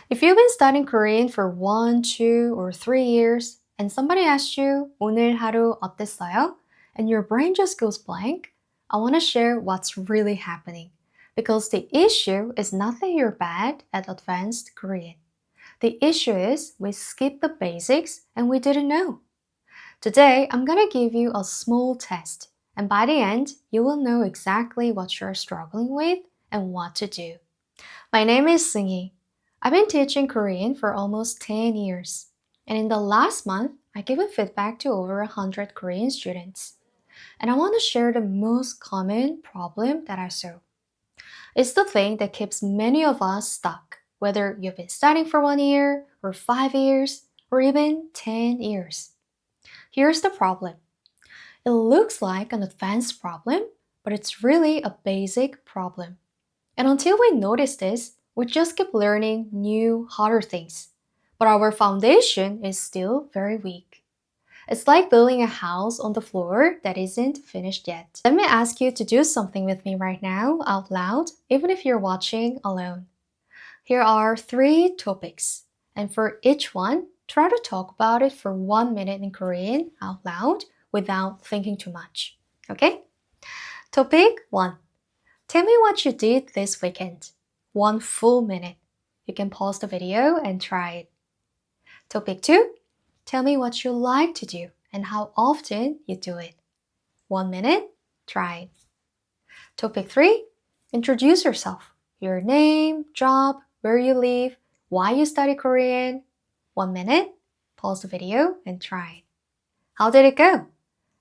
If you've been studying Korean for 1, 2, or 3 years and somebody asks you 오늘 하루 어땠어요? And your brain just goes blank, I want to share what's really happening. Because the issue is not that you're bad at advanced Korean. The issue is we skipped the basics and we didn't know. Today, I'm going to give you a small test. And by the end, you will know exactly what you're struggling with and what to do. My name is Seunghee. I've been teaching Korean for almost 10 years. And in the last month, I've given feedback to over 100 Korean students. And I want to share the most common problem that I saw. It's the thing that keeps many of us stuck, whether you've been studying for 1 year, or 5 years, or even 10 years. Here's the problem. It looks like an advanced problem, but it's really a basic problem. And until we notice this, we just keep learning new, harder things. But our foundation is still very weak. It's like building a house on the floor that isn't finished yet. Let me ask you to do something with me right now, out loud, even if you're watching alone. Here are 3 topics. And for each one, try to talk about it for 1 minute in Korean, out loud, without thinking too much. Okay? Topic 1. Tell me what you did this weekend. 1 full minute. You can pause the video and try it. Topic 2. Tell me what you like to do and how often you do it. 1 minute. Try it. Topic 3. Introduce yourself. Your name, job, where you live, why you study Korean. 1 minute. Pause the video and try it. How did it go?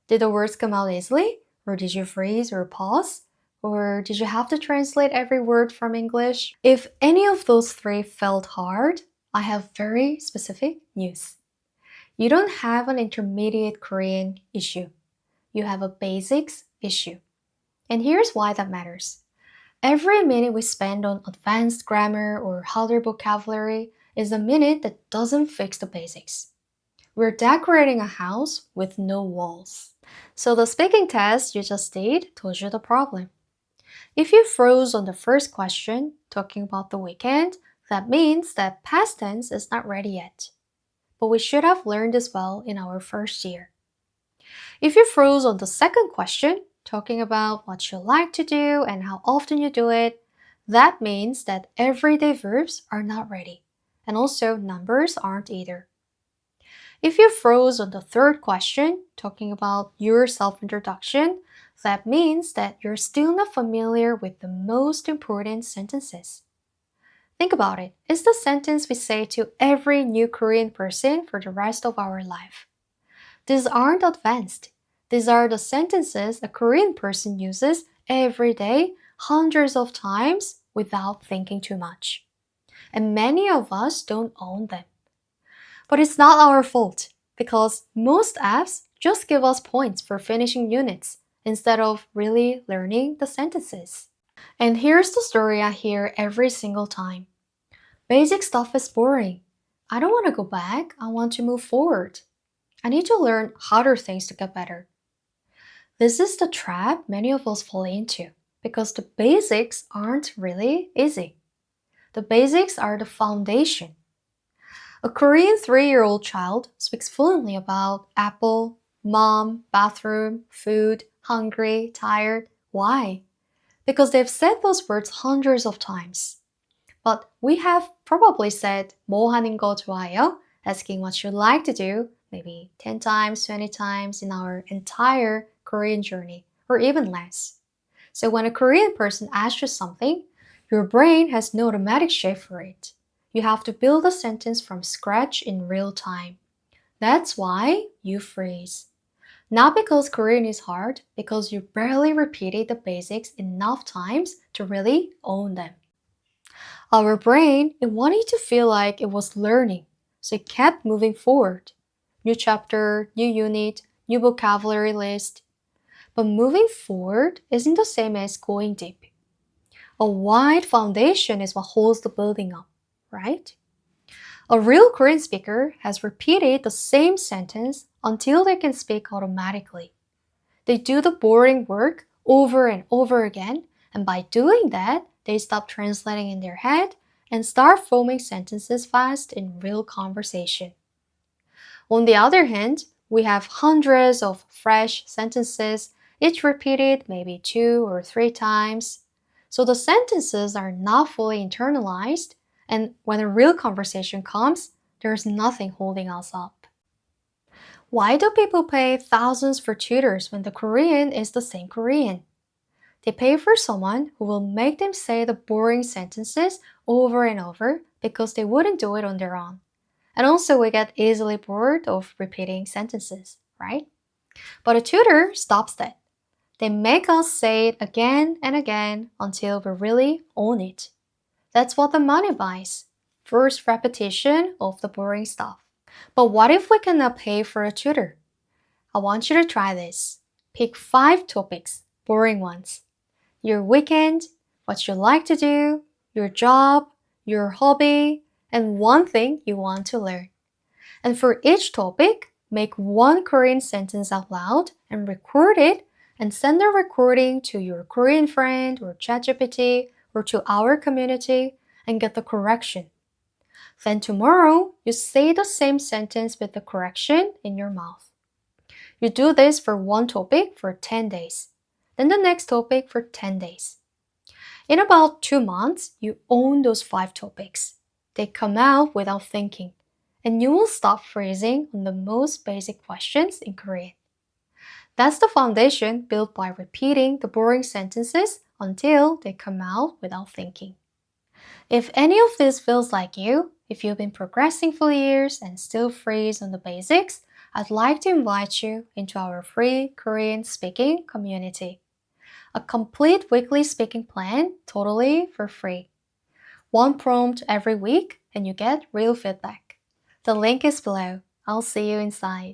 Did the words come out easily? Or did you freeze or pause? Or did you have to translate every word from English? If any of those 3 felt hard, I have very specific news. You don't have an intermediate Korean issue. You have a basics issue. And here's why that matters. Every minute we spend on advanced grammar or harder vocabulary is a minute that doesn't fix the basics. We're decorating a house with no walls. So the speaking test you just did told you the problem. If you froze on the first question, talking about the weekend, that means that past tense is not ready yet. But we should have learned this well in our first year. If you froze on the second question, talking about what you like to do and how often you do it, that means that everyday verbs are not ready. And also numbers aren't either. If you froze on the third question, talking about your self-introduction, that means that you're still not familiar with the most important sentences. Think about it. It's the sentence we say to every new Korean person for the rest of our life. These aren't advanced. These are the sentences a Korean person uses every day, hundreds of times, without thinking too much. And many of us don't own them. But it's not our fault, because most apps just give us points for finishing units instead of really learning the sentences. And here's the story I hear every single time. Basic stuff is boring. I don't want to go back. I want to move forward. I need to learn harder things to get better. This is the trap many of us fall into because the basics aren't really easy. The basics are the foundation. A Korean 3-year-old child speaks fluently about apple, mom, bathroom, food, hungry, tired. Why? Because they've said those words hundreds of times. But we have probably said 뭐 하는 거 좋아해요? Asking what you like to do, maybe 10 times, 20 times in our entire Korean journey, or even less. So when a Korean person asks you something, your brain has no automatic shape for it. You have to build a sentence from scratch in real time. That's why you freeze. Not because Korean is hard, because you barely repeated the basics enough times to really own them. Our brain, it wanted to feel like it was learning, so it kept moving forward. New chapter, new unit, new vocabulary list. But moving forward isn't the same as going deep. A wide foundation is what holds the building up, right? A real Korean speaker has repeated the same sentence until they can speak automatically. They do the boring work over and over again, and by doing that, they stop translating in their head and start forming sentences fast in real conversation. On the other hand, we have hundreds of fresh sentences, each repeated maybe 2 or 3 times. So the sentences are not fully internalized, and when a real conversation comes, there's nothing holding us up. Why do people pay thousands for tutors when the Korean is the same Korean? They pay for someone who will make them say the boring sentences over and over because they wouldn't do it on their own. And also, we get easily bored of repeating sentences, right? But a tutor stops that. They make us say it again and again until we really own it. That's what the money buys. First repetition of the boring stuff. But what if we cannot pay for a tutor? I want you to try this. Pick 5 topics, boring ones. Your weekend, what you like to do, your job, your hobby, and one thing you want to learn. And for each topic, make 1 Korean sentence out loud and record it and send the recording to your Korean friend or ChatGPT or to our community and get the correction. Then tomorrow, you say the same sentence with the correction in your mouth. You do this for 1 topic for 10 days, then the next topic for 10 days. In about 2 months, you own those 5 topics. They come out without thinking, and you will stop freezing on the most basic questions in Korean. That's the foundation built by repeating the boring sentences until they come out without thinking. If any of this feels like you, if you've been progressing for years and still freeze on the basics, I'd like to invite you into our free Korean speaking community. A complete weekly speaking plan totally for free. 1 prompt every week and you get real feedback. The link is below. I'll see you inside.